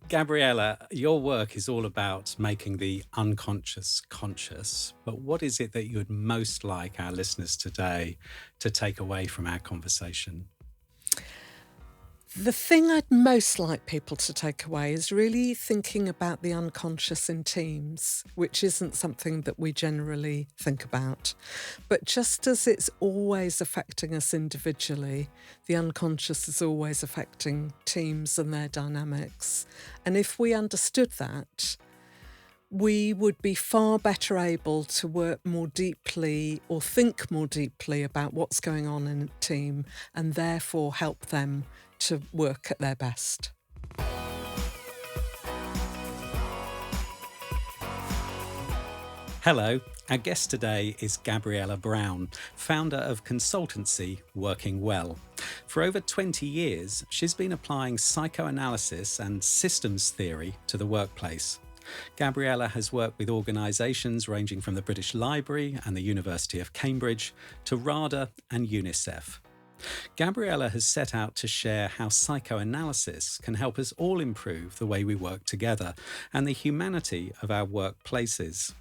Gabriella, your work is all about making the unconscious conscious, but what is it that you would most like our listeners today to take away from our conversation? The thing I'd most like people to take away is really thinking about the unconscious in teams, which isn't something that we generally think about. But just as it's always affecting us individually, the unconscious is always affecting teams and their dynamics. And if we understood that, we would be far better able to work more deeply or think more deeply about what's going on in a team and therefore help them to work at their best. Hello, our guest today is Gabriella Braun, founder of consultancy Working Well. For over 20 years, she's been applying psychoanalysis and systems theory to the workplace. Gabriella has worked with organisations ranging from the British Library and the University of Cambridge to RADA and UNICEFF. Gabriella has set out to share how psychoanalysis can help us all improve the way we work together and the humanity of our workplaces.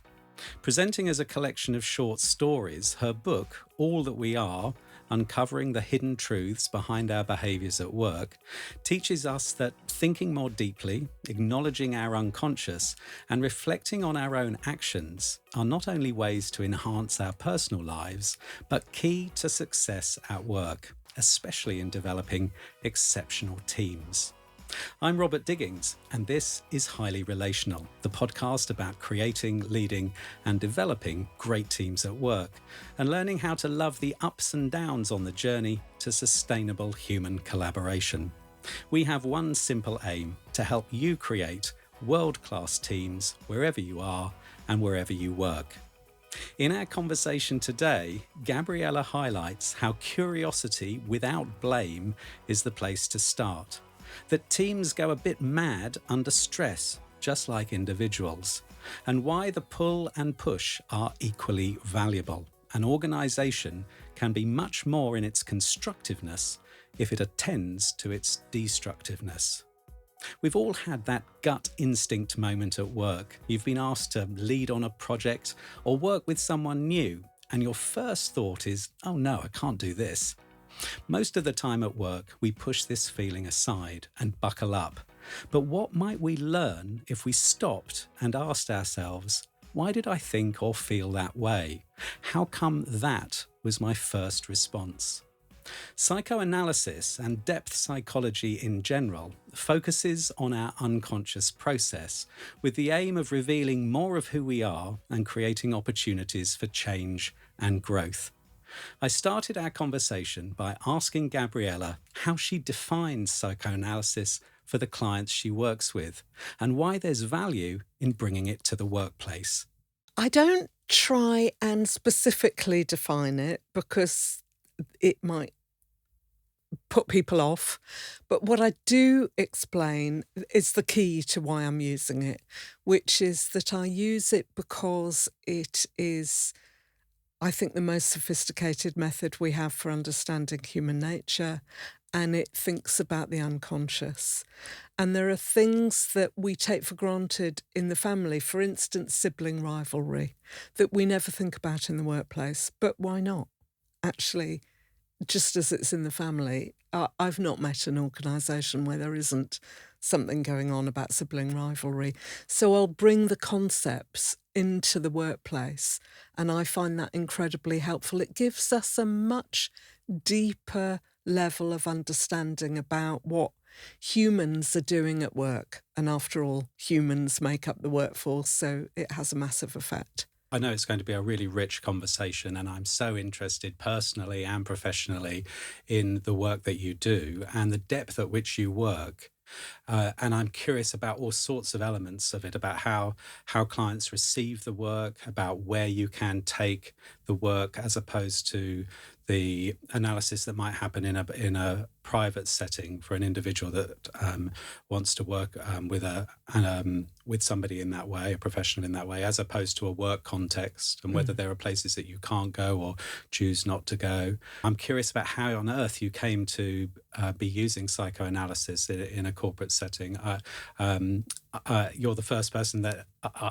Presenting as a collection of short stories, her book, All That We Are, Uncovering the Hidden Truths Behind Our Behaviours at Work, teaches us that thinking more deeply, acknowledging our unconscious, and reflecting on our own actions are not only ways to enhance our personal lives, but key to success at work, especially in developing exceptional teams. I'm Robert Digings, and this is Highly Relational, the podcast about creating, leading, and developing great teams at work, and learning how to love the ups and downs on the journey to sustainable human collaboration. We have one simple aim: to help you create world-class teams wherever you are and wherever you work. In our conversation today, Gabriella highlights how curiosity without blame is the place to start. That teams go a bit mad under stress, just like individuals, and why the pull and push are equally valuable. An organisation can be much more in its constructiveness if it attends to its destructiveness. We've all had that gut instinct moment at work. You've been asked to lead on a project or work with someone new, and your first thought is, oh no, I can't do this. Most of the time at work, we push this feeling aside and buckle up. But what might we learn if we stopped and asked ourselves, why did I think or feel that way? How come that was my first response? Psychoanalysis and depth psychology in general focuses on our unconscious process with the aim of revealing more of who we are and creating opportunities for change and growth. I started our conversation by asking Gabriella how she defines psychoanalysis for the clients she works with and why there's value in bringing it to the workplace. I don't try and specifically define it because it might put people off, but what I do explain is the key to why I'm using it, which is that I use it because it is, I think, the most sophisticated method we have for understanding human nature, and it thinks about the unconscious. And there are things that we take for granted in the family, for instance, sibling rivalry, that we never think about in the workplace. But why not? Actually, just as it's in the family, I've not met an organisation where there isn't something going on about sibling rivalry. So I'll bring the concepts into the workplace, and I find that incredibly helpful. It gives us a much deeper level of understanding about what humans are doing at work. And after all, humans make up the workforce, so it has a massive effect. I know it's going to be a really rich conversation, and I'm so interested personally and professionally in the work that you do and the depth at which you work. And I'm curious about all sorts of elements of it, about how clients receive the work, about where you can take the work as opposed to the analysis that might happen in a private setting for an individual that wants to work with somebody in that way, a professional in that way, as opposed to a work context, and whether there are places that you can't go or choose not to go. I'm curious about how on earth you came to be using psychoanalysis in a corporate setting. You're the first person that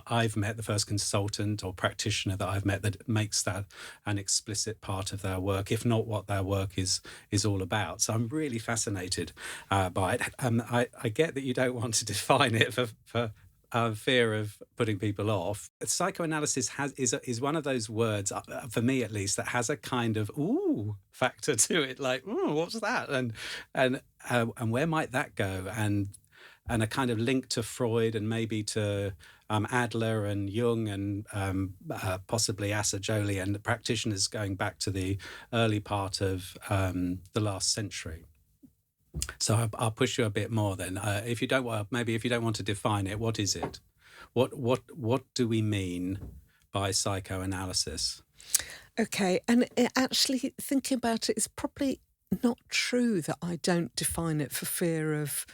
I've met, the first consultant or practitioner that I've met that makes that an explicit part of their work, if not what their work is all about. So I'm really fascinated by it. I get that you don't want to define it for fear of putting people off. Psychoanalysis is one of those words, for me at least, that has a kind of ooh factor to it, like, ooh, what's that, and where might that go, and a kind of link to Freud and maybe to Adler and Jung and possibly Assagioli and the practitioners going back to the early part of the last century. So I'll push you a bit more then. If you don't want to define it, what is it? What do we mean by psychoanalysis? Okay, and actually thinking about it, it's probably not true that I don't define it for fear of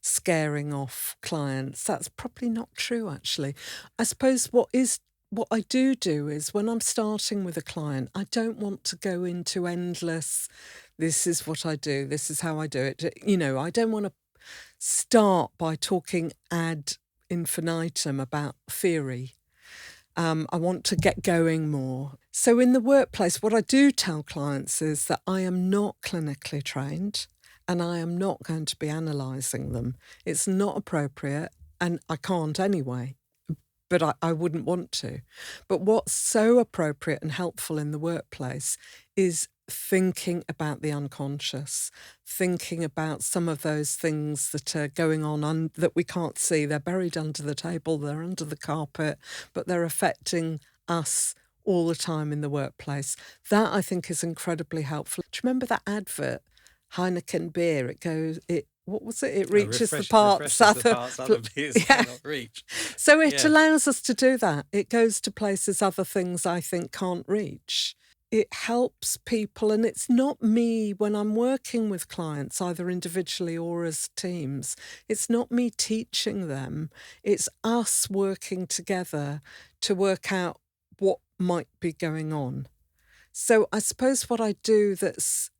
scaring off clients. That's probably not true, actually. I suppose what I do is when I'm starting with a client, I don't want to go into endless, this is what I do, this is how I do it. I don't want to start by talking ad infinitum about theory. I want to get going more. So in the workplace, what I do tell clients is that I am not clinically trained and I am not going to be analysing them. It's not appropriate, and I can't anyway. But I wouldn't want to. But what's so appropriate and helpful in the workplace is thinking about the unconscious, thinking about some of those things that are going on that we can't see. They're buried under the table, they're under the carpet, but they're affecting us all the time in the workplace. That, I think, is incredibly helpful. Do you remember that advert, Heineken beer? What was it? It reaches the parts other beers cannot reach. So it allows us to do that. It goes to places other things, I think, can't reach. It helps people, and it's not me when I'm working with clients, either individually or as teams. It's not me teaching them. It's us working together to work out what might be going on. So I suppose what I do that's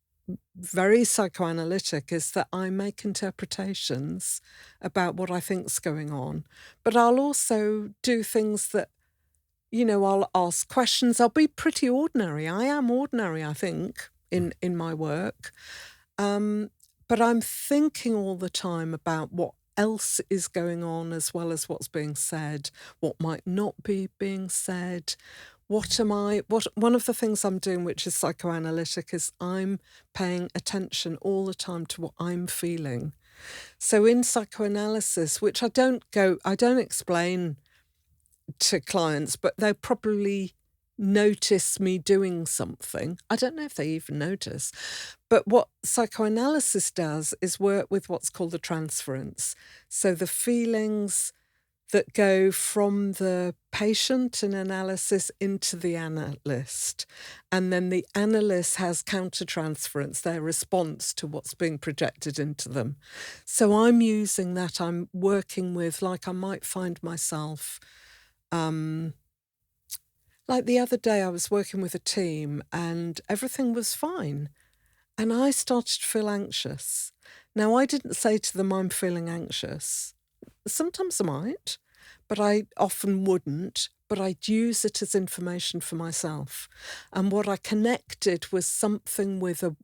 very psychoanalytic is that I make interpretations about what I think's going on, but I'll also do things that, I'll ask questions. I'll be pretty ordinary. I am ordinary, I think, in my work. But I'm thinking all the time about what else is going on as well as what's being said, what might not be being said. One of the things I'm doing, which is psychoanalytic, is I'm paying attention all the time to what I'm feeling. So in psychoanalysis, which I don't explain to clients, but they'll probably notice me doing something. I don't know if they even notice. But what psychoanalysis does is work with what's called the transference. So the feelings that go from the patient in analysis into the analyst. And then the analyst has counter-transference, their response to what's being projected into them. So I'm using that. I'm working with, like I might find myself, like the other day I was working with a team and everything was fine. And I started to feel anxious. Now, I didn't say to them, I'm feeling anxious. Sometimes I might, but I often wouldn't, but I'd use it as information for myself. And what I connected was something with a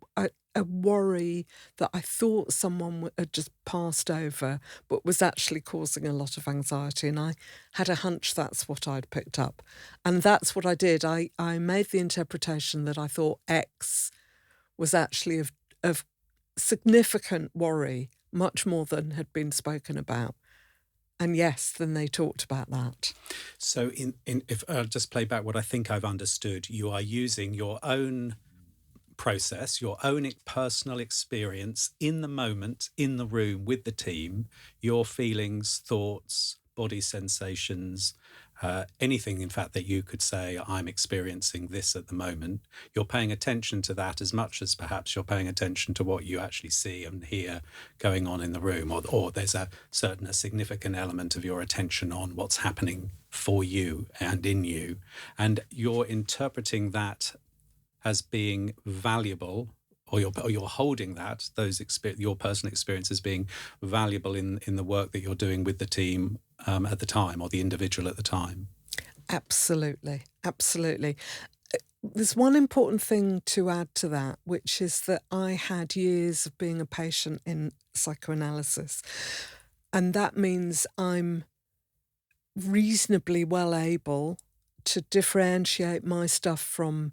worry that I thought someone had just passed over, but was actually causing a lot of anxiety. And I had a hunch that's what I'd picked up. And that's what I did. I made the interpretation that I thought X was actually of significant worry, much more than had been spoken about. And yes, then they talked about that. So if I'll just play back what I think I've understood, you are using your own process, your own personal experience in the moment, in the room with the team, your feelings, thoughts, body sensations, anything, in fact, that you could say, I'm experiencing this at the moment. You're paying attention to that as much as perhaps you're paying attention to what you actually see and hear going on in the room, or there's a significant element of your attention on what's happening for you and in you. And you're interpreting that as being valuable or you're holding your personal experience as being valuable in the work that you're doing with the team at the time, or the individual at the time. Absolutely, absolutely. There's one important thing to add to that, which is that I had years of being a patient in psychoanalysis, and that means I'm reasonably well able to differentiate my stuff from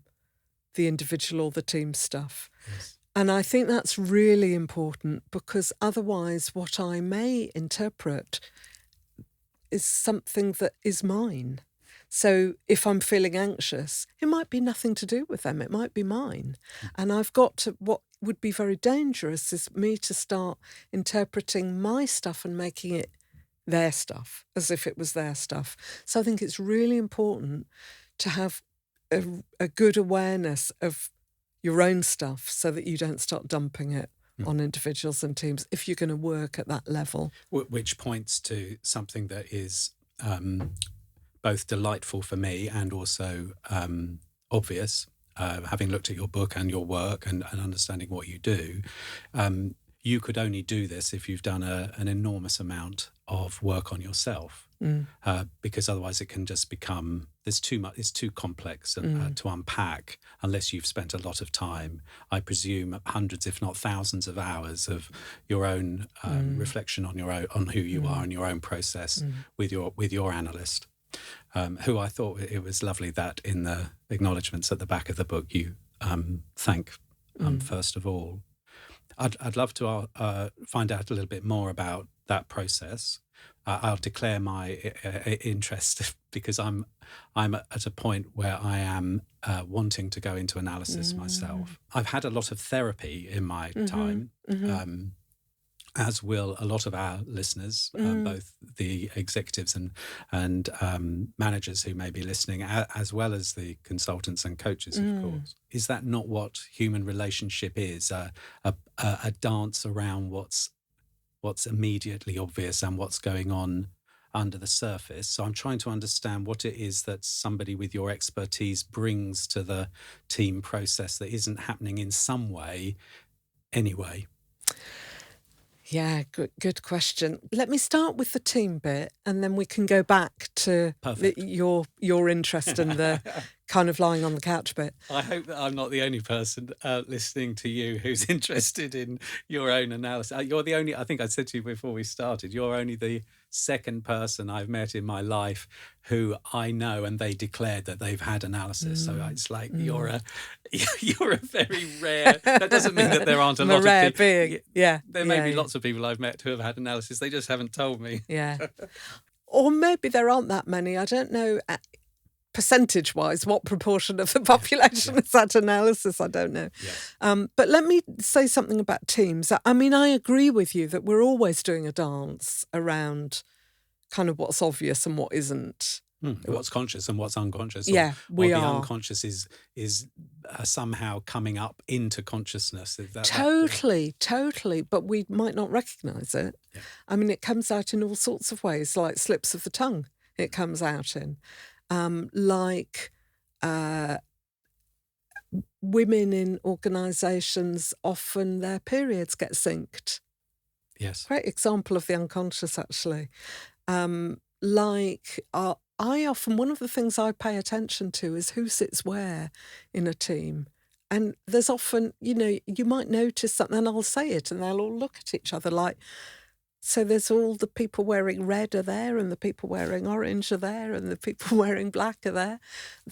the individual or the team stuff. Yes. And I think that's really important, because otherwise what I may interpret is something that is mine. So if I'm feeling anxious, it might be nothing to do with them, it might be mine. And I've got to, what would be very dangerous is me to start interpreting my stuff and making it their stuff, as if it was their stuff. So I think it's really important to have a good awareness of your own stuff, so that you don't start dumping it on individuals and teams if you're going to work at that level. Which points to something that is both delightful for me and also obvious, having looked at your book and your work and understanding what you do. You could only do this if you've done an enormous amount of work on yourself, because otherwise it can just become, there's too much, it's too complex to unpack unless you've spent a lot of time, I presume hundreds if not thousands of hours of your own reflection on who you are and your own process with your analyst, who I thought it was lovely that in the acknowledgements at the back of the book you thank first of all. I'd love to find out a little bit more about that process. I'll declare my interest because I'm at a point where I am wanting to go into analysis myself. I've had a lot of therapy in my time, as will a lot of our listeners, both the executives and managers who may be listening, as well as the consultants and coaches, of course. Is that not what human relationship is? A dance around what's immediately obvious and what's going on under the surface. So I'm trying to understand what it is that somebody with your expertise brings to the team process that isn't happening in some way anyway. Yeah, good question. Let me start with the team bit, and then we can go back to your interest in the kind of lying on the couch bit. I hope that I'm not the only person listening to you who's interested in your own analysis. You're the only, I think I said to you before we started, you're only the second person I've met in my life who I know and they declared that they've had analysis. So it's like you're a very rare. That doesn't mean that there aren't a lot of people. Being. Yeah, there may be lots of people I've met who have had analysis. They just haven't told me. Yeah, or maybe there aren't that many. I don't know. Percentage-wise, what proportion of the population has had analysis? I don't know. Yeah. But let me say something about teams. I mean, I agree with you that we're always doing a dance around kind of what's obvious and what isn't. What's conscious and what's unconscious. Yeah, we are. The unconscious is somehow coming up into consciousness. Totally. But we might not recognise it. Yeah. I mean, it comes out in all sorts of ways, like slips of the tongue. It comes out in. Women in organisations, often their periods get synced. Yes. Great example of the unconscious, actually. I often, one of the things I pay attention to is who sits where in a team. And there's often, you might notice something and I'll say it and they'll all look at each other like, so there's all the people wearing red are there and the people wearing orange are there and the people wearing black are there.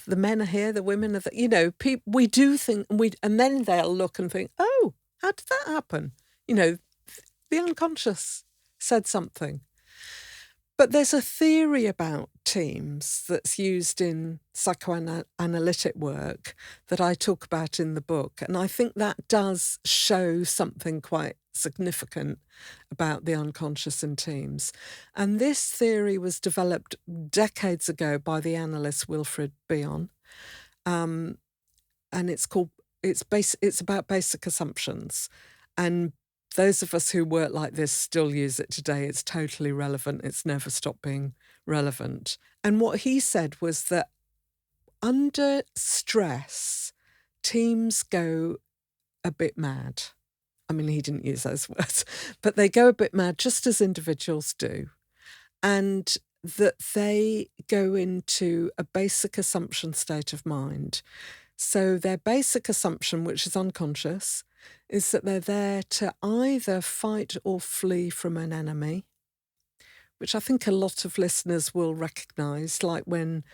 The men are here, the women are there. We do think, and then they'll look and think, oh, how did that happen? The unconscious said something. But there's a theory about teams that's used in psychoanalytic work that I talk about in the book. And I think that does show something quite significant about the unconscious in teams. And this theory was developed decades ago by the analyst Wilfred Bion. And it's about basic assumptions. And those of us who work like this still use it today. It's totally relevant. It's never stopped being relevant. And what he said was that under stress, teams go a bit mad. I mean, he didn't use those words, but they go a bit mad just as individuals do. And that they go into a basic assumption state of mind. So their basic assumption, which is unconscious, is that they're there to either fight or flee from an enemy, which I think a lot of listeners will recognise, like when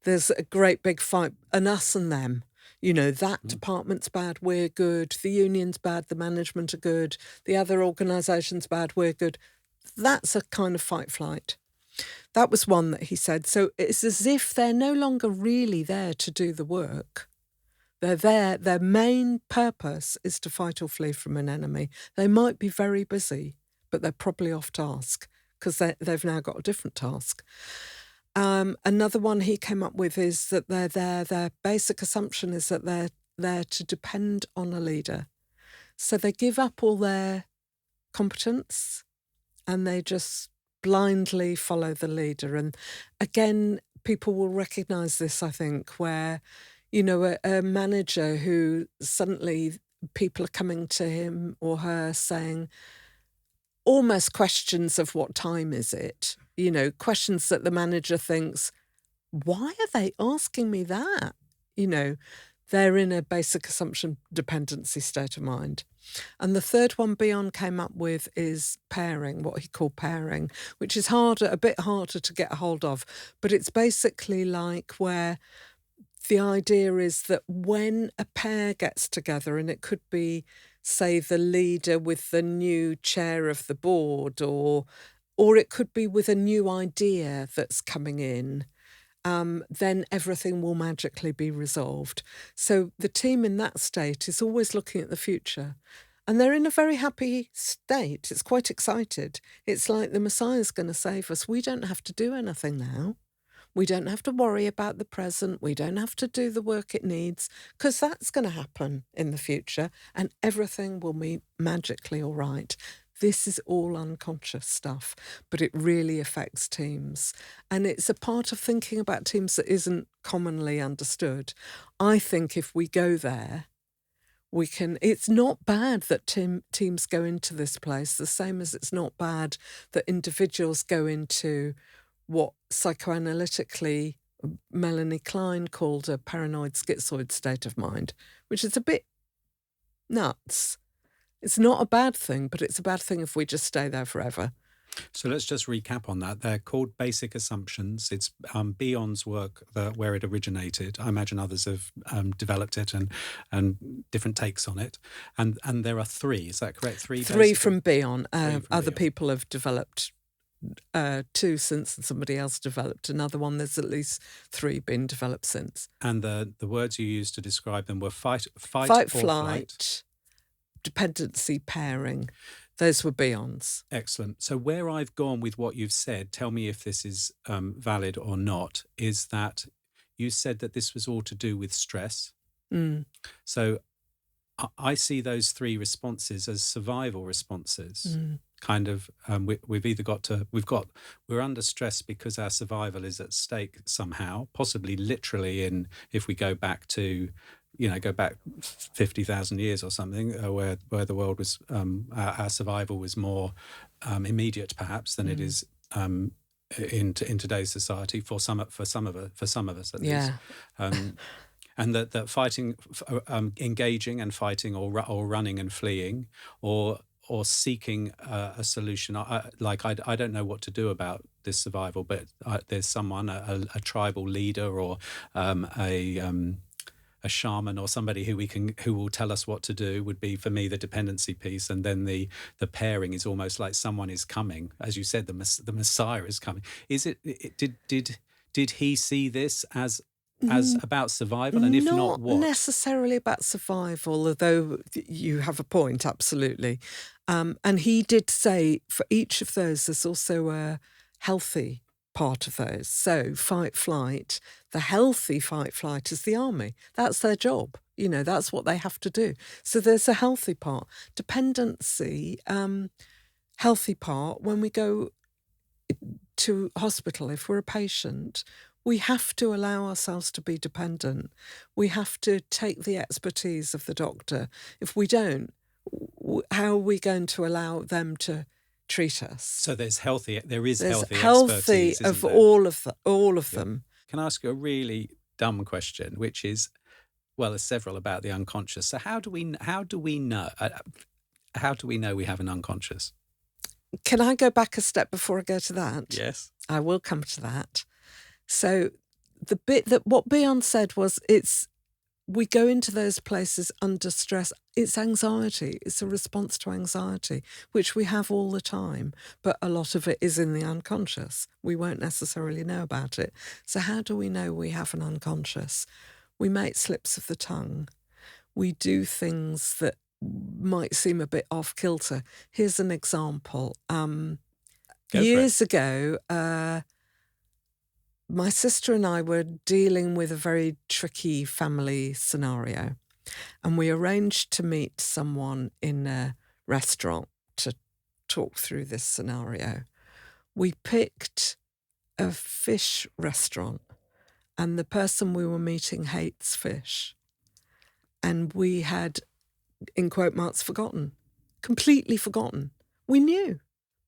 there's a great big fight, an us and them. You know, that department's bad, we're good. The union's bad, the management are good. The other organisation's bad, we're good. That's a kind of fight-flight. That was one that he said. So it's as if they're no longer really there to do the work. They're there, their main purpose is to fight or flee from an enemy. They might be very busy, but they're probably off task because they've now got a different task. Another one he came up with is that they're there, their basic assumption is that they're there to depend on a leader. So they give up all their competence and they just blindly follow the leader. And again, people will recognise this, I think, where, you know, a manager who suddenly people are coming to him or her saying almost questions of what time is it? You know, questions that the manager thinks, why are they asking me that? You know, they're in a basic assumption dependency state of mind. And the third one Bion came up with is pairing, what he called pairing, which is a bit harder to get a hold of. But it's basically like where the idea is that when a pair gets together, and it could be, say, the leader with the new chair of the board, or it could be with a new idea that's coming in, then everything will magically be resolved. So the team in that state is always looking at the future. And they're in a very happy state. It's quite excited. It's like the Messiah's going to save us. We don't have to do anything now. We don't have to worry about the present. We don't have to do the work it needs, because that's going to happen in the future and everything will be magically all right. This is all unconscious stuff, but it really affects teams. And it's a part of thinking about teams that isn't commonly understood. I think if we go there, we can. It's not bad that teams go into this place, the same as it's not bad that individuals go into what psychoanalytically Melanie Klein called a paranoid schizoid state of mind, which is a bit nuts. It's not a bad thing, but it's a bad thing if we just stay there forever. So let's just recap on that. They're called basic assumptions. It's Bion's work where it originated. I imagine others have developed it and different takes on it. And there are three, is that correct? Three from Bion. Other people have developed two since, and somebody else developed another one. There's at least three been developed since. And the words you used to describe them were fight, flight, dependency, pairing. Those were Bion's. Excellent. So where I've gone with what you've said, tell me if this is valid or not, is that you said that this was all to do with stress. So I see those three responses as survival responses. Kind of, we're under stress because our survival is at stake somehow, possibly literally if we go back to, go back 50,000 years or something, where the world was, our survival was more immediate perhaps than it is in today's society for some of us at least. And that fighting, engaging and fighting, or running and fleeing, or seeking a solution. I don't know what to do about this survival, but there's someone, a tribal leader, or a shaman, or somebody who will tell us what to do, would be for me the dependency piece. And then the pairing is almost like someone is coming, as you said, the Messiah is coming. Is it? Did he see this as about survival, and if not, what? Not necessarily about survival, although you have a point, absolutely. And he did say for each of those there's also a healthy part of those. So fight, flight, the healthy fight, flight is the army. That's their job. That's what they have to do. So there's a healthy part. Dependency, healthy part, when we go to hospital, if we're a patient, we have to allow ourselves to be dependent. We have to take the expertise of the doctor. If we don't, how are we going to allow them to treat us? So there is healthy There's expertise, healthy of isn't there? all of Yeah. them. Can I ask you a really dumb question, which is, well, there's several about the unconscious. So how do we know we have an unconscious? Can I go back a step before I go to that? Yes. I will come to that. So the bit that what Beyond said was we go into those places under stress. It's anxiety. It's a response to anxiety, which we have all the time, but a lot of it is in the unconscious. We won't necessarily know about it. So how do we know we have an unconscious? We make slips of the tongue. We do things that might seem a bit off kilter. Here's an example. Years ago, my sister and I were dealing with a very tricky family scenario, and we arranged to meet someone in a restaurant to talk through this scenario. We picked a fish restaurant, and the person we were meeting hates fish. And we had, in quote marks, completely forgotten. We knew,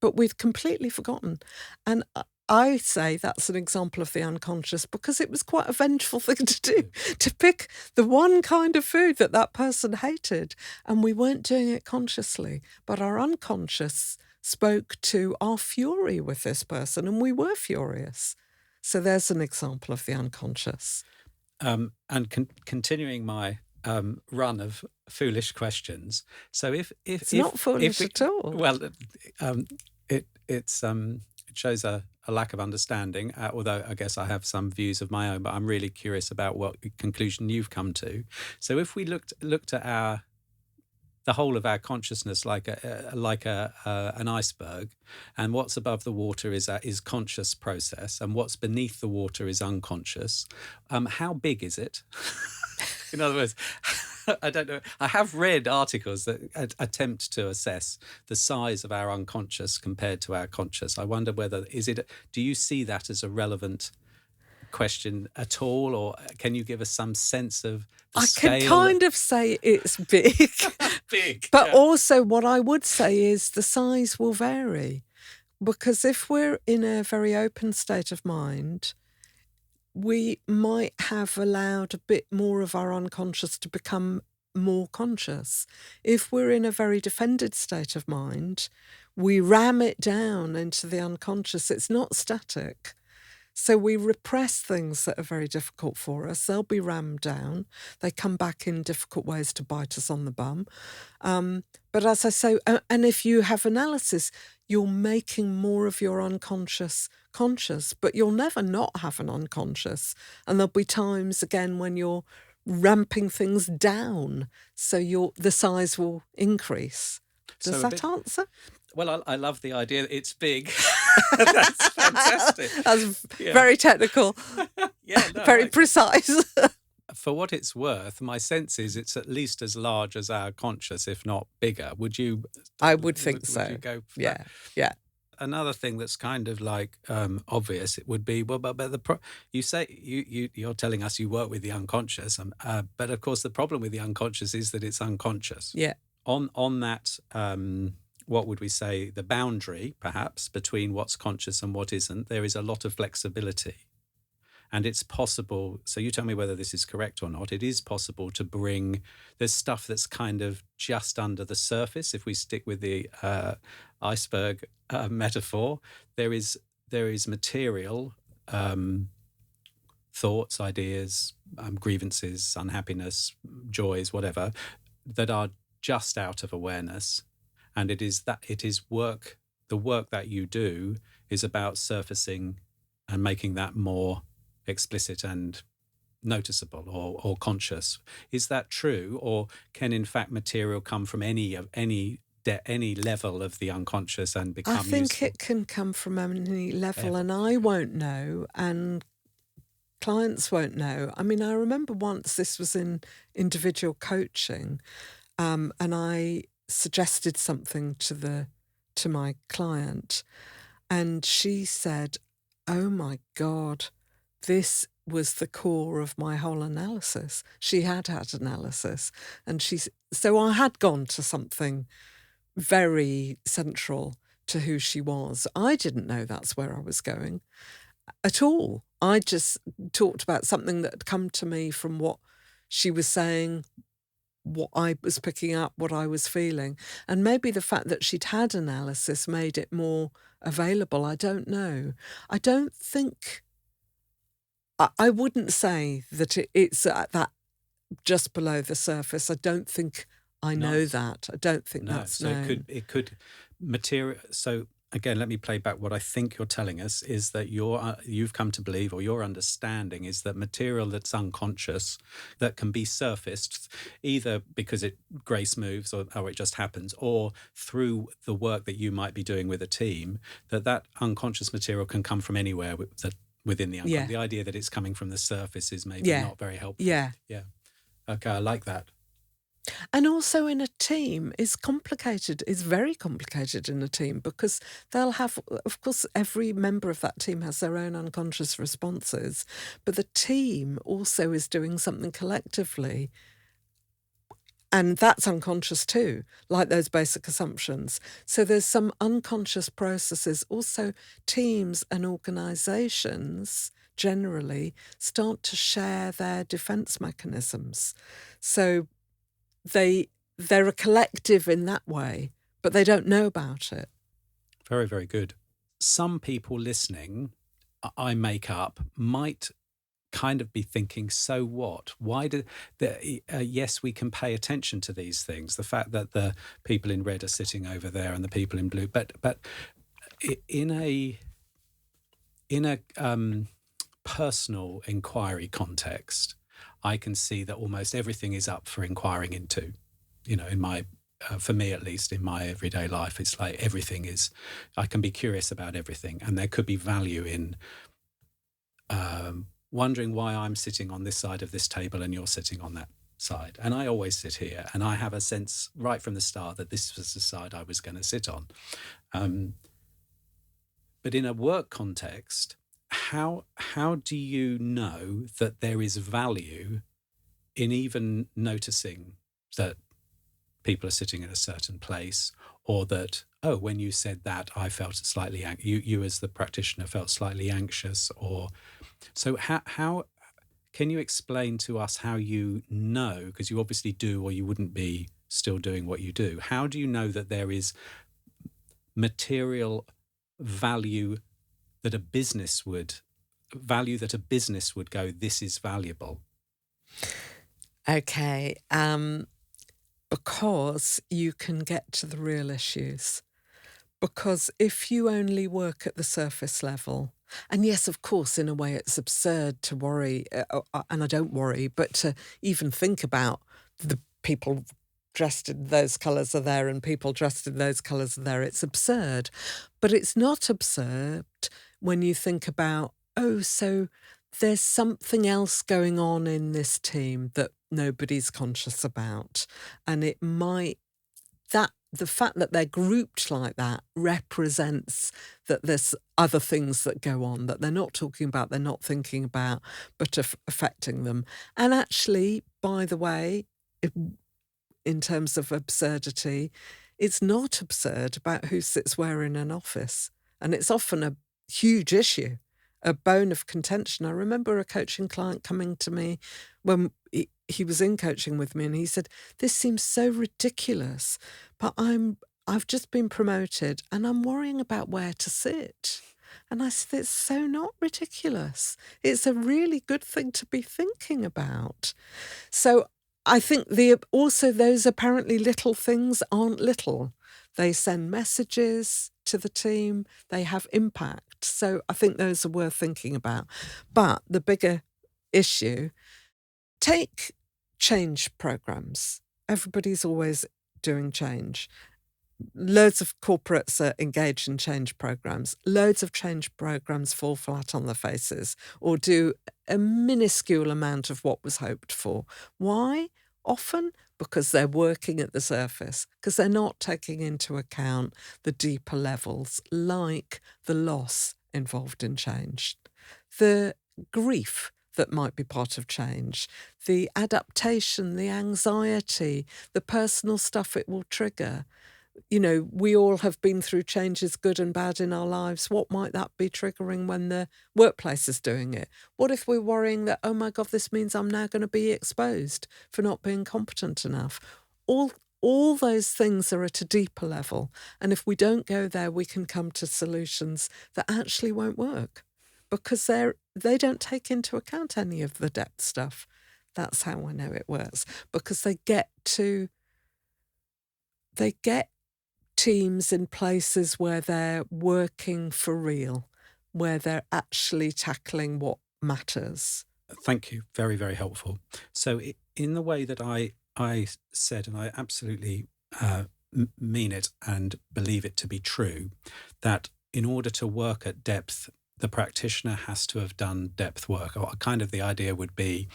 but we'd completely forgotten. And I say that's an example of the unconscious because it was quite a vengeful thing to do, to pick the one kind of food that person hated. And we weren't doing it consciously, but our unconscious spoke to our fury with this person, and we were furious. So there's an example of the unconscious. And continuing my run of foolish questions. So it's not foolish at all. Well, it shows a lack of understanding. Although I guess I have some views of my own, but I'm really curious about what conclusion you've come to. So if we looked at the whole of our consciousness like an iceberg, and what's above the water is conscious process, and what's beneath the water is unconscious. How big is it? In other words, I don't know. I have read articles that attempt to assess the size of our unconscious compared to our conscious. I wonder do you see that as a relevant question at all, or can you give us some sense of the scale? I can kind of say it's big. Big. But also what I would say is the size will vary, because if we're in a very open state of mind, we might have allowed a bit more of our unconscious to become more conscious. If we're in a very defended state of mind, we ram it down into the unconscious. It's not static. So we repress things that are very difficult for us. They'll be rammed down. They come back in difficult ways to bite us on the bum. But as I say, and if you have analysis, you're making more of your unconscious conscious, but you'll never not have an unconscious. And there'll be times, again, when you're ramping things down, so the size will increase. Does that answer? Well, I love the idea that it's big. That's fantastic. That's very technical. Very precise. For what it's worth, my sense is it's at least as large as our conscious, if not bigger. Would you? I would think so. Would you go for that? Yeah. Another thing that's kind of like obvious, it would be, well, but you say you're telling us you work with the unconscious, but of course the problem with the unconscious is that it's unconscious. Yeah. On that, what would we say, the boundary perhaps between what's conscious and what isn't, there is a lot of flexibility. And it's possible, so you tell me whether this is correct or not, it is possible to bring, there's stuff that's kind of just under the surface. If we stick with the iceberg metaphor, there is material, thoughts, ideas, grievances, unhappiness, joys, whatever, that are just out of awareness. And the work that you do is about surfacing and making that more explicit and noticeable or conscious. Is that true, or can in fact material come from any level of the unconscious and become useful? I think it can come from any level, and I won't know, and clients won't know. I mean, I remember once, this was in individual coaching, and I suggested something to my client, and she said, "Oh my God, this was the core of my whole analysis. She had had analysis, and so I had gone to something very central to who she was. I didn't know that's where I was going at all. I just talked about something that had come to me from what she was saying, what I was picking up, what I was feeling. And maybe the fact that she'd had analysis made it more available. I don't know. I don't think, I wouldn't say that it's at that just below the surface. I don't think I know No. that. I don't think No, that's so known. it could material. So again, let me play back what I think you're telling us is that you've come to believe, or your understanding is that material that's unconscious, that can be surfaced either because grace moves or it just happens, or through the work that you might be doing with a team, that unconscious material can come from anywhere within the unconscious. Yeah, The idea that it's coming from the surface is maybe yeah, not very helpful. yeah. Yeah. Okay, I like that. And also in a team is complicated, is very complicated in a team, because they'll have, of course, every member of that team has their own unconscious responses, but the team also is doing something collectively. And that's unconscious too, like those basic assumptions. So there's some unconscious processes. Also, teams and organisations generally start to share their defence mechanisms. So they're a collective in that way, but they don't know about it. Very, very good. Some people listening, I make up, might kind of be thinking, so what? Why do yes, we can pay attention to these things. The fact that the people in red are sitting over there and the people in blue, but in a personal inquiry context, I can see that almost everything is up for inquiring into. In my for me at least, in my everyday life, it's like everything is, I can be curious about everything, and there could be value in wondering why I'm sitting on this side of this table and you're sitting on that side. And I always sit here, and I have a sense right from the start that this was the side I was going to sit on. But in a work context, how do you know that there is value in even noticing that people are sitting in a certain place, or that, oh, when you said that, I felt slightly you as the practitioner felt slightly anxious, or so how can you explain to us how you know, because you obviously do, or you wouldn't be still doing what you do. How do you know that there is material value that a business would go, this is valuable? Okay, because you can get to the real issues. Because if you only work at the surface level, and yes, of course, in a way it's absurd to worry, and I don't worry, but to even think about the people dressed in those colours are there and people dressed in those colours are there. It's absurd. But it's not absurd when you think about, oh, so there's something else going on in this team that nobody's conscious about. And it might, the fact that they're grouped like that represents that there's other things that go on that they're not talking about, they're not thinking about, but affecting them. And actually, by the way, in terms of absurdity, it's not absurd about who sits where in an office. And it's often a huge issue, a bone of contention. I remember a coaching client coming to me when he was in coaching with me, and he said, this seems so ridiculous, but I've just been promoted and I'm worrying about where to sit. And I said, it's so not ridiculous. It's a really good thing to be thinking about. So I think also those apparently little things aren't little. They send messages to the team, they have impact. So I think those are worth thinking about. But the bigger issue, take change programs. Everybody's always doing change. Loads of corporates are engaged in change programs. Loads of change programs fall flat on their faces or do a minuscule amount of what was hoped for. Why? Often because they're working at the surface, because they're not taking into account the deeper levels, like the loss involved in change, the grief that might be part of change, the adaptation, the anxiety, the personal stuff it will trigger. You know, we all have been through changes, good and bad, in our lives. What might that be triggering when the workplace is doing it? What if we're worrying that, oh my God, this means I'm now going to be exposed for not being competent enough? All those things are at a deeper level. And if we don't go there, we can come to solutions that actually won't work because they don't take into account any of the depth stuff. That's how I know it works, because they get teams in places where they're working for real, where they're actually tackling what matters. Thank you. Very, very helpful. So in the way that I said, and I absolutely mean it and believe it to be true, that in order to work at depth, the practitioner has to have done depth work. Or kind of the idea would be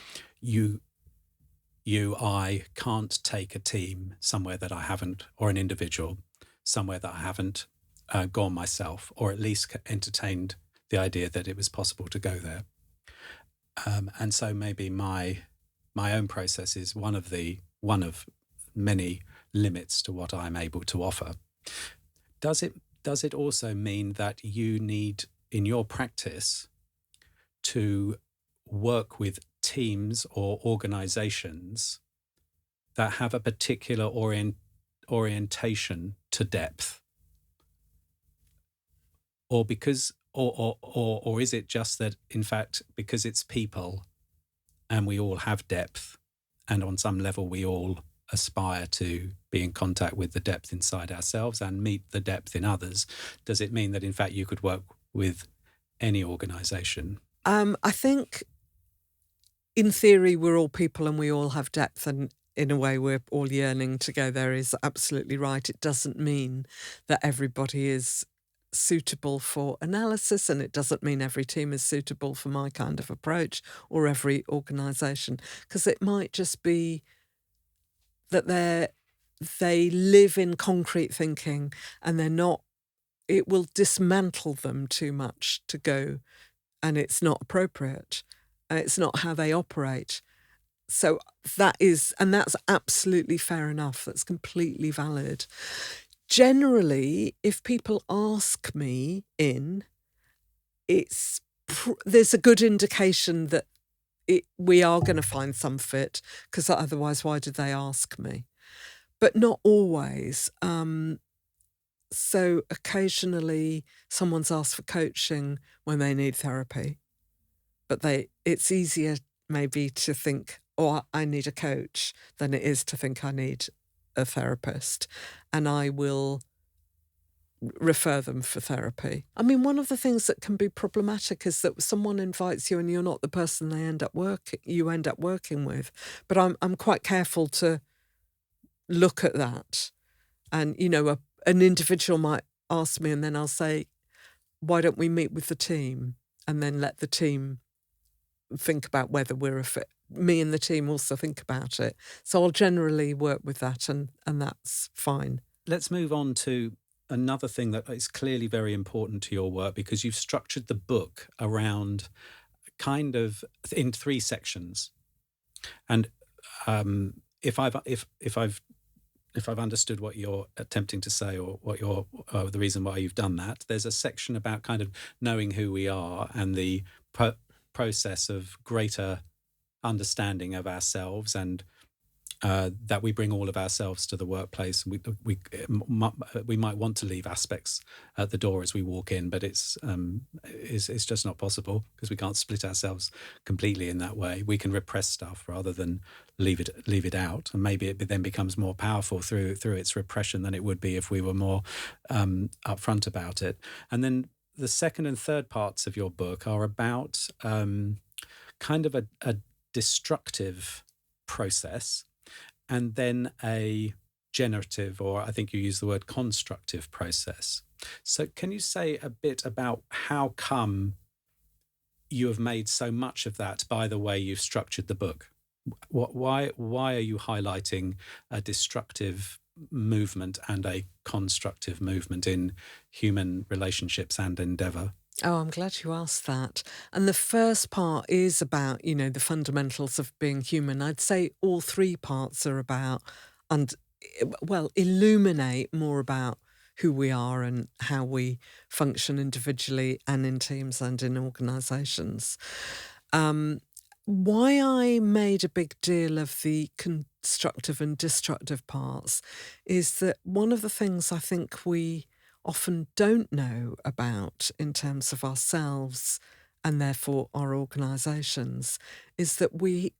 I can't take a team somewhere that I haven't, or an individual somewhere that I haven't gone myself, or at least entertained the idea that it was possible to go there. And so maybe my own process is one of many limits to what I'm able to offer. Does it also mean that you need, in your practice, to work with teams or organizations that have a particular orientation to depth? Or is it just that, in fact, because it's people and we all have depth, and on some level we all aspire to be in contact with the depth inside ourselves and meet the depth in others, does it mean that, in fact, you could work with any organization? I think in theory we're all people and we all have depth, and in a way we're all yearning to go there is absolutely right. It doesn't mean that everybody is suitable for analysis, and it doesn't mean every team is suitable for my kind of approach or every organisation, because it might just be that they live in concrete thinking and it will dismantle them too much to go, and it's not appropriate. It's not how they operate. So that's absolutely fair enough. That's completely valid. Generally, if people ask me there's a good indication that we are going to find some fit, because otherwise why did they ask me? But not always. So occasionally someone's asked for coaching when they need therapy, but it's easier maybe to think, oh, I need a coach, than it is to think I need a therapist, and I will refer them for therapy. I mean, one of the things that can be problematic is that someone invites you and you're not the person you end up working with. But I'm quite careful to look at that. And, you know, an individual might ask me and then I'll say, why don't we meet with the team? And then let the team think about whether we're a fit. Me and the team also think about it. So I'll generally work with that, and that's fine. Let's move on to another thing that is clearly very important to your work, because you've structured the book around kind of in 3 sections. And if I've understood what you're attempting to say, or what the reason why you've done that, there's a section about kind of knowing who we are and the process of greater understanding of ourselves, and that we bring all of ourselves to the workplace. We might want to leave aspects at the door as we walk in, but it's just not possible, because we can't split ourselves completely in that way. We can repress stuff rather than leave it out, and maybe it then becomes more powerful through its repression than it would be if we were more upfront about it. And then the second and third parts of your book are about kind of a destructive process, and then a generative, or I think you use the word constructive process. So can you say a bit about how come you have made so much of that by the way you've structured the book? Why are you highlighting a destructive movement and a constructive movement in human relationships and endeavour? Oh, I'm glad you asked that. And the first part is about, the fundamentals of being human. I'd say all three parts are about, and well, illuminate more about who we are and how we function individually and in teams and in organisations. Why I made a big deal of the constructive and destructive parts is that one of the things I think we often don't know about in terms of ourselves and therefore our organisations is that we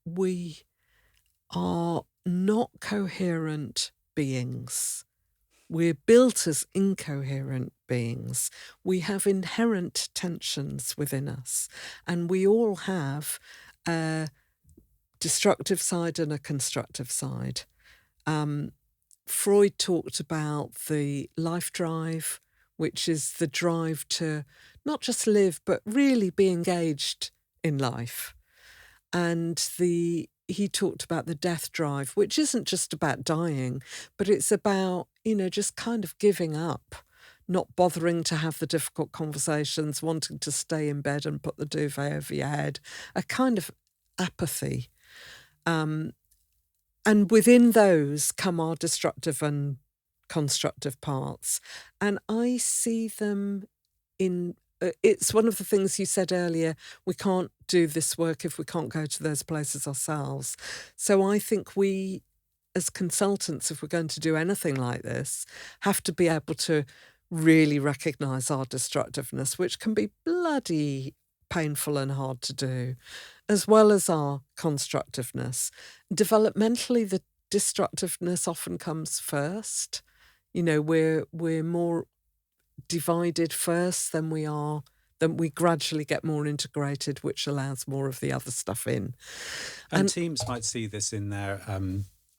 are not coherent beings. We're built as incoherent beings. We have inherent tensions within us, and we all have a destructive side and a constructive side. Freud talked about the life drive, which is the drive to not just live, but really be engaged in life. And he talked about the death drive, which isn't just about dying, but it's about, just kind of giving up, not bothering to have the difficult conversations, wanting to stay in bed and put the duvet over your head, a kind of apathy. And within those come our destructive and constructive parts. And I see them in, it's one of the things you said earlier, we can't do this work if we can't go to those places ourselves. So I think we, as consultants, if we're going to do anything like this, have to be able to really recognise our destructiveness, which can be bloody painful and hard to do, as well as our constructiveness. Developmentally, the destructiveness often comes first. We're more divided first than we gradually get more integrated, which allows more of the other stuff in. And teams might see this in their,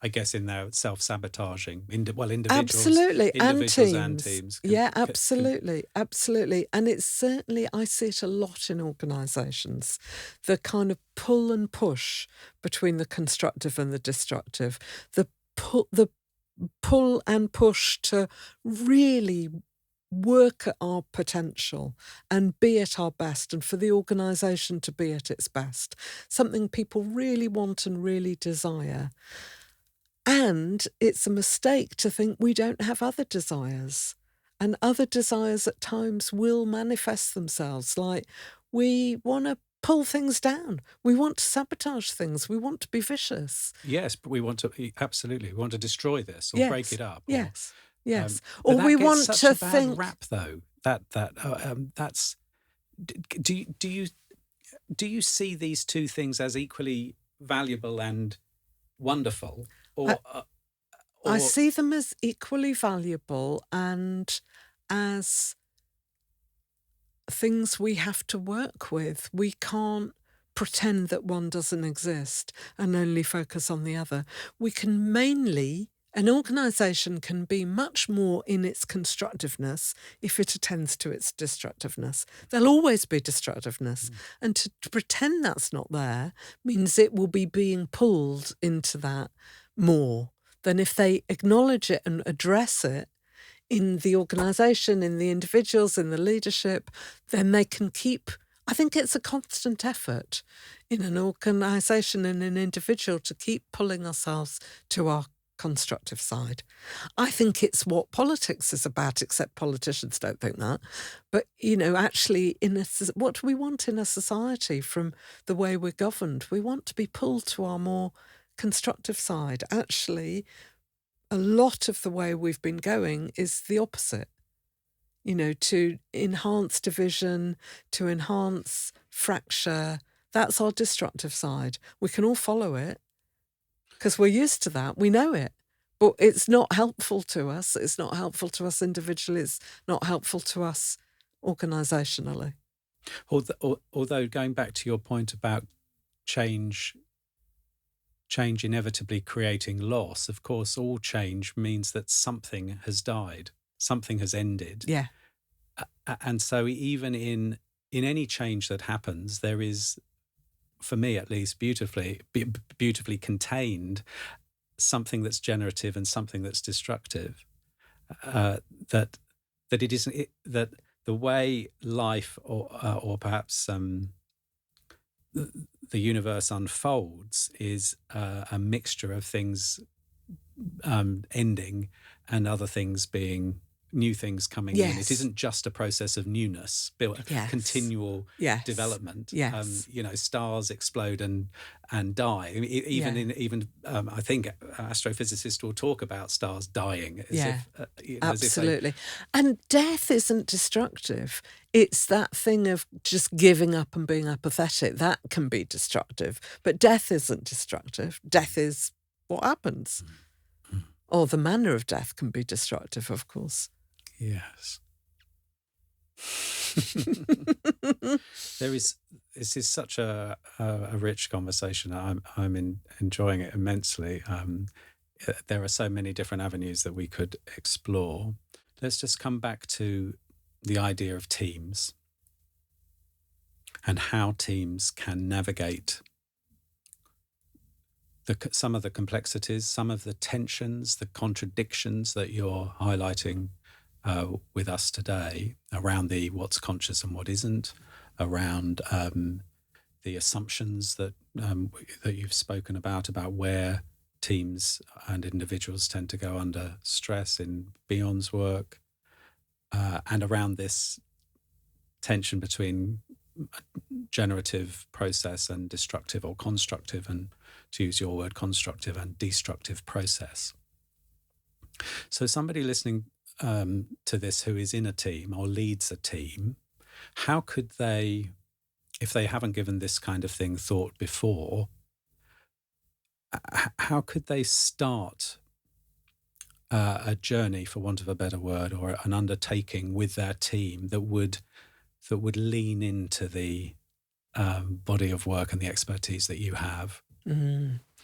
I guess, in their self-sabotaging. Individuals, absolutely, individuals and teams. Yeah, absolutely. And it's certainly, I see it a lot in organisations, the kind of pull and push between the constructive and the destructive, the pull and push to really work at our potential and be at our best, and for the organisation to be at its best, something people really want and really desire. And it's a mistake to think we don't have other desires. And other desires at times will manifest themselves, like we want to pull things down. We want to sabotage things. We want to be vicious. Yes, but we want to, absolutely, we want to destroy this or break it up. Yes. Yes. Or we want such to a bad think rap, though. That's. Do you see these two things as equally valuable and wonderful, or I see them as equally valuable and as things we have to work with. We can't pretend that one doesn't exist and only focus on the other. We can mainly, an organisation can be much more in its constructiveness if it attends to its destructiveness. There'll always be destructiveness. And to pretend that's not there means it will be being pulled into that more than if they acknowledge it and address it in the organisation, in the individuals, in the leadership, then they can keep. I think it's a constant effort in an organisation and an individual to keep pulling ourselves to our constructive side. I think it's what politics is about, except politicians don't think that. But, actually, what do we want in a society from the way we're governed? We want to be pulled to our more constructive side. Actually, a lot of the way we've been going is the opposite. To enhance division, to enhance fracture, that's our destructive side. We can all follow it because we're used to that. We know it. But it's not helpful to us. It's not helpful to us individually. It's not helpful to us organisationally. Although going back to your point about change inevitably creating loss, of course, all change means that something has died, something has ended. Yeah. And so even in any change that happens, there is, for me at least, beautifully contained something that's generative and something that's destructive. That it isn't that the way life or perhaps the universe unfolds is a mixture of things ending and other things being new things coming in. It Yes. isn't just a process of newness, Yes. continual Yes. development. Yes. Stars explode and die. Even I think astrophysicists will talk about stars dying as Yeah. if Absolutely. And death isn't destructive. It's that thing of just giving up and being apathetic. That can be destructive. But death isn't destructive. Death is what happens. Or the manner of death can be destructive, of course. Yes. This is such a rich conversation. I'm enjoying it immensely. There are so many different avenues that we could explore. Let's just come back to the idea of teams and how teams can navigate some of the complexities, some of the tensions, the contradictions that you're highlighting with us today around the what's conscious and what isn't, around the assumptions that you've spoken about where teams and individuals tend to go under stress in Beyond's work, and around this tension between generative process and destructive or constructive, and to use your word, constructive and destructive process. So somebody listening to this who is in a team or leads a team, how could they, if they haven't given this kind of thing thought before, how could they start a journey, for want of a better word, or an undertaking with their team that would lean into the body of work and the expertise that you have,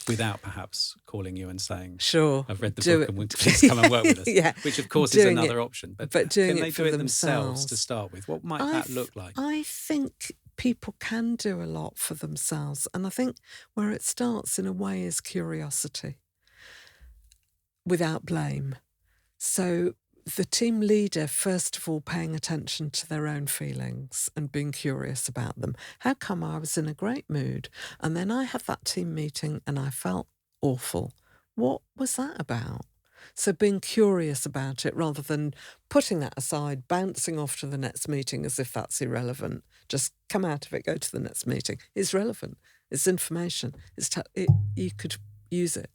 without perhaps calling you and saying, "Sure, I've read the book and please come and work with us." Yeah. Which, of course, is another option. But doing can they it for do it themselves themselves to start with? What might that look like? I think people can do a lot for themselves. And I think where it starts in a way is curiosity without blame. So the team leader, first of all, paying attention to their own feelings and being curious about them. How come I was in a great mood and then I had that team meeting and I felt awful? What was that about? So being curious about it rather than putting that aside, bouncing off to the next meeting as if that's irrelevant. Just come out of it, go to the next meeting. It's relevant. It's information. You could use it.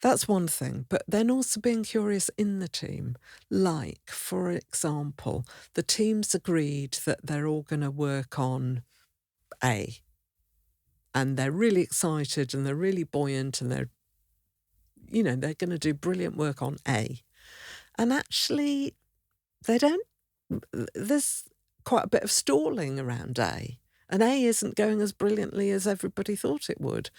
That's one thing, but then also being curious in the team. Like, for example, the team's agreed that they're all going to work on A. And they're really excited and they're really buoyant and they're going to do brilliant work on A. And actually, there's quite a bit of stalling around A. And A isn't going as brilliantly as everybody thought it would.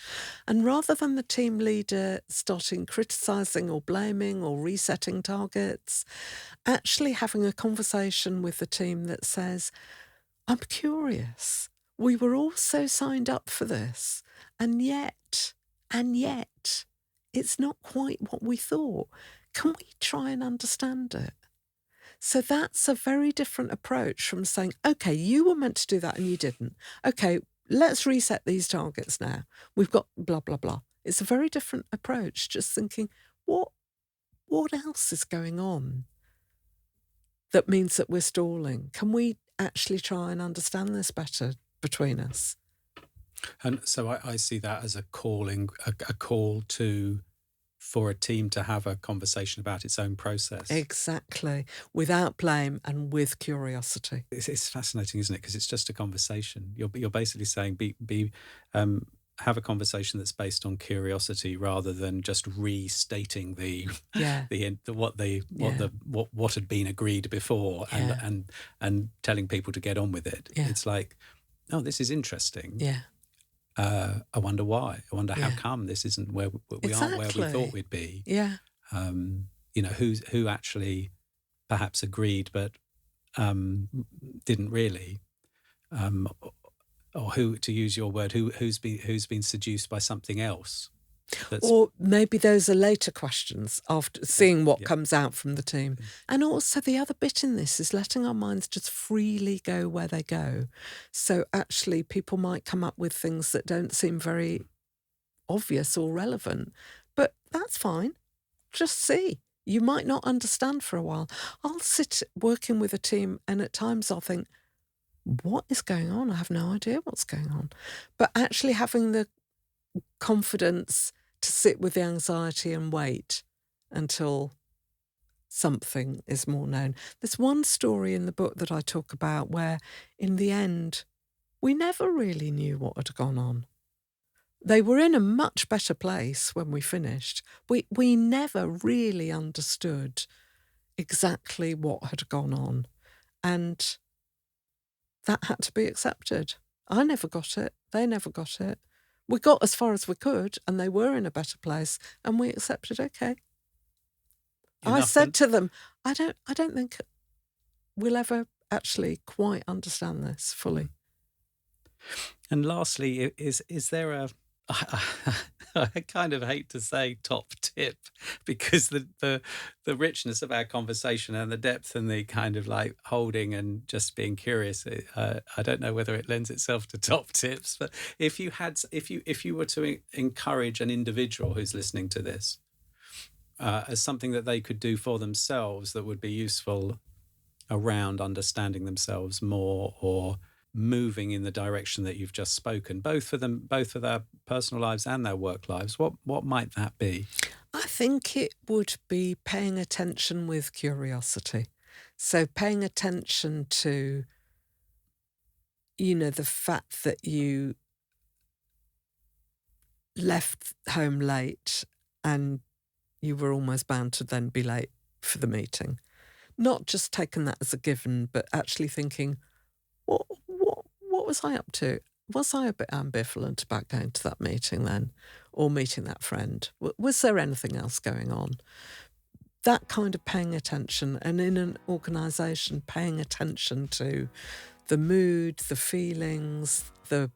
And rather than the team leader starting criticising or blaming or resetting targets, actually having a conversation with the team that says, I'm curious. We were all so signed up for this. And yet, it's not quite what we thought. Can we try and understand it? So that's a very different approach from saying, okay, you were meant to do that and you didn't. Okay, let's reset these targets now. We've got blah, blah, blah. It's a very different approach, just thinking, what else is going on that means that we're stalling? Can we actually try and understand this better between us? And so I see that as a call for a team to have a conversation about its own process. Exactly. Without blame and with curiosity. It's fascinating, isn't it? Because it's just a conversation. You're basically saying have a conversation that's based on curiosity rather than just restating what had been agreed before and telling people to get on with it. Yeah. It's like, oh, this is interesting. Yeah. I wonder why. I wonder how come this isn't where we aren't where we thought we'd be. Yeah. Who actually perhaps agreed but didn't really, or who, to use your word, who's been seduced by something else. Or maybe those are later questions after seeing what Yeah. comes out from the team. And also the other bit in this is letting our minds just freely go where they go. So actually people might come up with things that don't seem very obvious or relevant, but that's fine. Just see. You might not understand for a while. I'll sit working with a team and at times I'll think, what is going on? I have no idea what's going on. But actually having the confidence to sit with the anxiety and wait until something is more known. There's one story in the book that I talk about where, in the end, we never really knew what had gone on. They were in a much better place when we finished. We never really understood exactly what had gone on, and that had to be accepted. I never got it. They never got it. We got as far as we could, and they were in a better place, and we accepted, okay. I said to them, I don't think we'll ever actually quite understand this fully. And lastly, is there a I kind of hate to say top tip, because the richness of our conversation and the depth and the kind of like holding and just being curious, I don't know whether it lends itself to top tips. But if you were to encourage an individual who's listening to this as something that they could do for themselves that would be useful around understanding themselves more or moving in the direction that you've just spoken, both for their personal lives and their work lives, what might that be? I think it would be paying attention with curiosity. So paying attention to, the fact that you left home late and you were almost bound to then be late for the meeting. Not just taking that as a given, but actually thinking, what was I up to? Was I a bit ambivalent about going to that meeting then, or meeting that friend? Was there anything else going on? That kind of paying attention, and in an organisation, paying attention to the mood, the feelings, the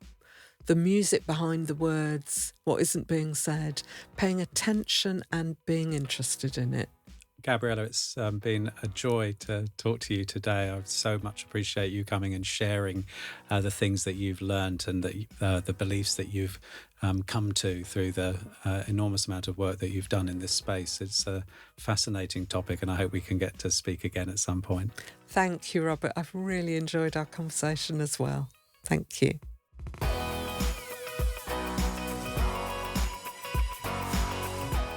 music behind the words, what isn't being said, paying attention and being interested in it. Gabriella, it's been a joy to talk to you today. I so much appreciate you coming and sharing the things that you've learned and the beliefs that you've come to through the enormous amount of work that you've done in this space. It's a fascinating topic, and I hope we can get to speak again at some point. Thank you, Robert. I've really enjoyed our conversation as well. Thank you.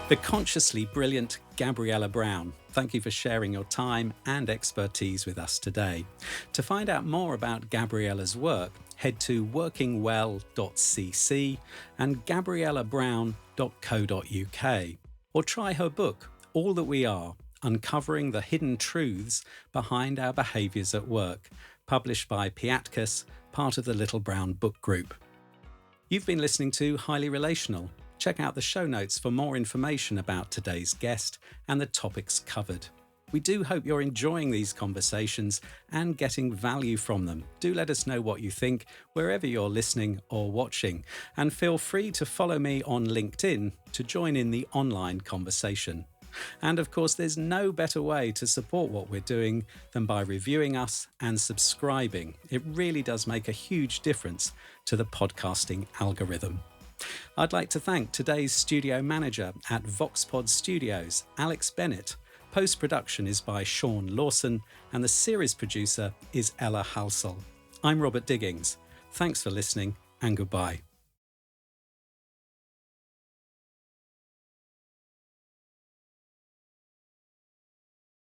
The consciously brilliant Gabriella Braun, thank you for sharing your time and expertise with us today. To find out more about Gabriella's work, head to workingwell.cc and gabriellabraun.co.uk, or try her book, All That We Are, Uncovering the Hidden Truths Behind Our Behaviours at Work, published by Piatkus, part of the Little Brown Book Group. You've been listening to Highly Relational. Check out the show notes for more information about today's guest and the topics covered. We do hope you're enjoying these conversations and getting value from them. Do let us know what you think wherever you're listening or watching, and feel free to follow me on LinkedIn to join in the online conversation. And of course, there's no better way to support what we're doing than by reviewing us and subscribing. It really does make a huge difference to the podcasting algorithm. I'd like to thank today's studio manager at VoxPod Studios, Alex Bennett. Post-production is by Sean Lawson, and the series producer is Ella Halsall. I'm Robert Digings. Thanks for listening, and goodbye.